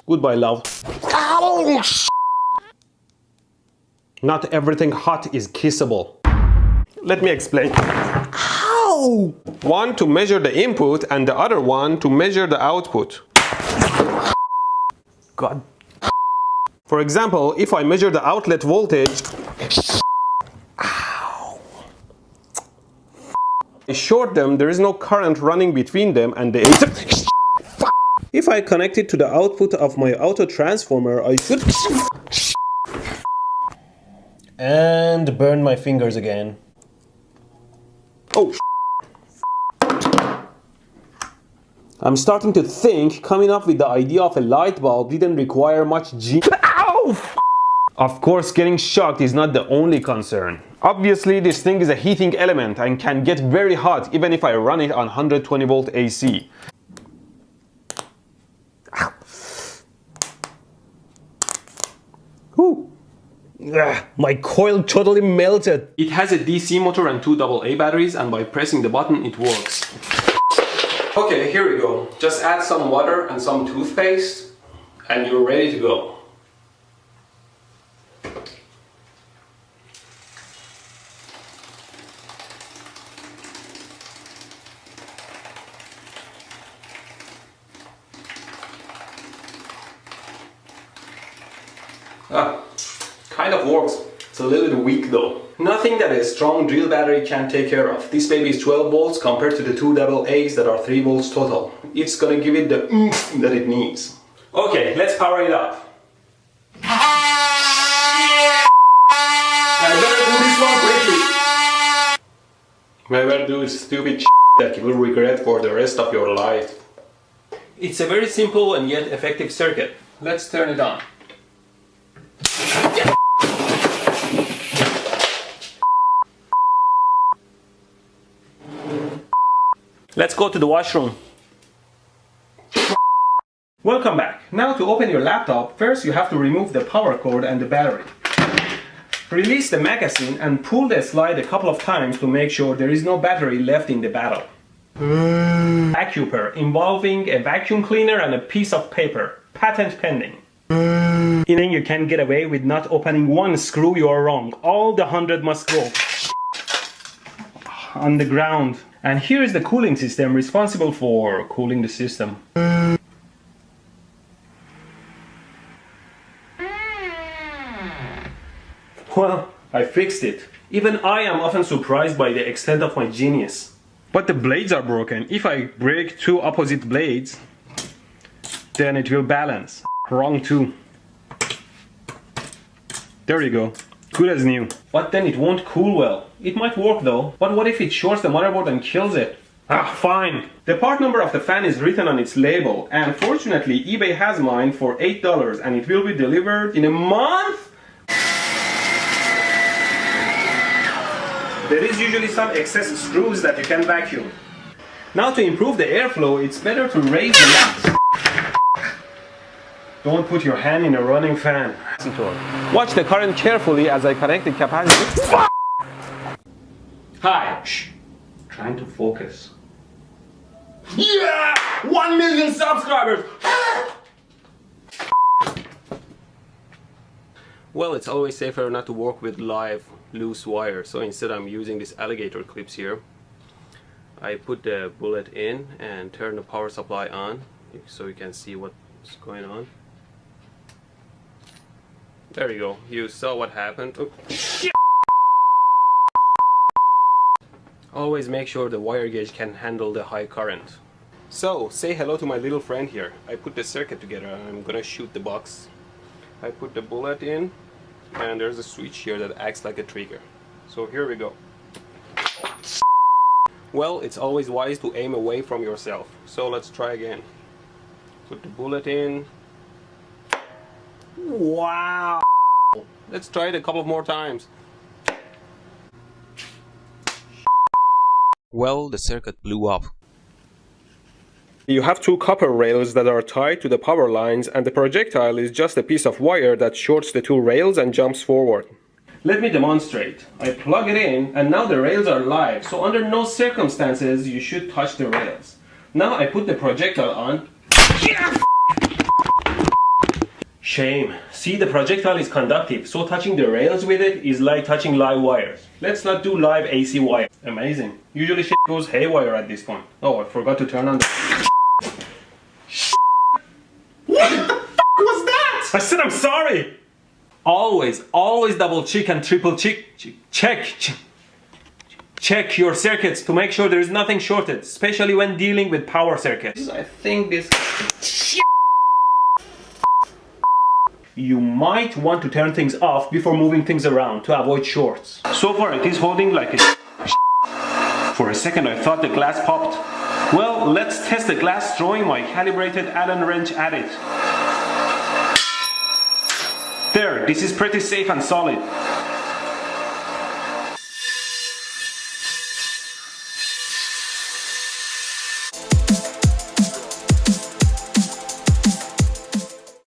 Goodbye, love. Ow! Not everything hot is kissable. Let me explain. Ow! One to measure the input and the other one to measure the output. God. For example, if I measure the outlet voltage, ow, I short them, there is no current running between them and the if I connect it to the output of my auto transformer, I should and burn my fingers again. Oh, I'm starting to think coming up with the idea of a light bulb didn't require much Ow! Of course, getting shocked is not the only concern. Obviously, this thing is a heating element and can get very hot even if I run it on 120 volt AC. Ooh. Ugh, my coil totally melted. It has a DC motor and 2 AA batteries, and by pressing the button it works. Okay, here we go. Just add some water and some toothpaste and you're ready to go. Kind of works. It's a little bit weak though. Nothing that a strong drill battery can take care of. This baby is 12 volts compared to the 2 AA's that are 3 volts total. It's gonna give it the oomph that it needs. Okay, let's power it up. I better do this one quickly. I better do stupid shit that you will regret for the rest of your life. It's a very simple and yet effective circuit. Let's turn it on. Let's go to the washroom. Welcome back. Now to open your laptop, first you have to remove the power cord and the battery. Release the magazine and pull the slide a couple of times to make sure there is no battery left in the battle. Vacuumer involving a vacuum cleaner and a piece of paper. Patent pending. Meaning you can get away with not opening one screw, you are wrong. All the 100 must go on the ground. And here is the cooling system responsible for cooling the system. Well, I fixed it. Even I am often surprised by the extent of my genius. But the blades are broken. If I break 2 opposite blades, then it will balance. Wrong too. There you go. Good as new. But then it won't cool well. It might work though. But what if it shorts the motherboard and kills it? Ah, fine. The part number of the fan is written on its label, and fortunately eBay has mine for $8 and it will be delivered in a month? There is usually some excess screws that you can vacuum. Now to improve the airflow, it's better to raise the lamp. Don't put your hand in a running fan. Watch the current carefully as I connect the capacitor. Hi. Shh. Trying to focus. Yeah! 1 million subscribers! Well, it's always safer not to work with live loose wire, so instead I'm using these alligator clips here. I put the bullet in and turn the power supply on so you can see what's going on. There you go. You saw what happened. Oh, shit. Always make sure the wire gauge can handle the high current. So, say hello to my little friend here. I put the circuit together and I'm gonna shoot the box. I put the bullet in and there's a switch here that acts like a trigger. So here we go. Well, it's always wise to aim away from yourself. So let's try again. Put the bullet in. Wow! Let's try it a couple more times. Well, the circuit blew up. You have 2 copper rails that are tied to the power lines, and the projectile is just a piece of wire that shorts the 2 rails and jumps forward. Let me demonstrate. I plug it in and now the rails are live, so under no circumstances you should touch the rails. Now I put the projectile on. Shame. See, the projectile is conductive, so touching the rails with it is like touching live wires. Let's not do live AC wire. Amazing. Usually shit goes haywire at this point. Oh, I forgot to turn on the... What the f*** was that? I said I'm sorry! Always double check and triple check your circuits to make sure there is nothing shorted, especially when dealing with power circuits. I think this... You might want to turn things off before moving things around to avoid shorts. So far it is holding like a... For a second I thought the glass popped. Well, let's test the glass throwing my calibrated Allen wrench at it. There, this is pretty safe and solid.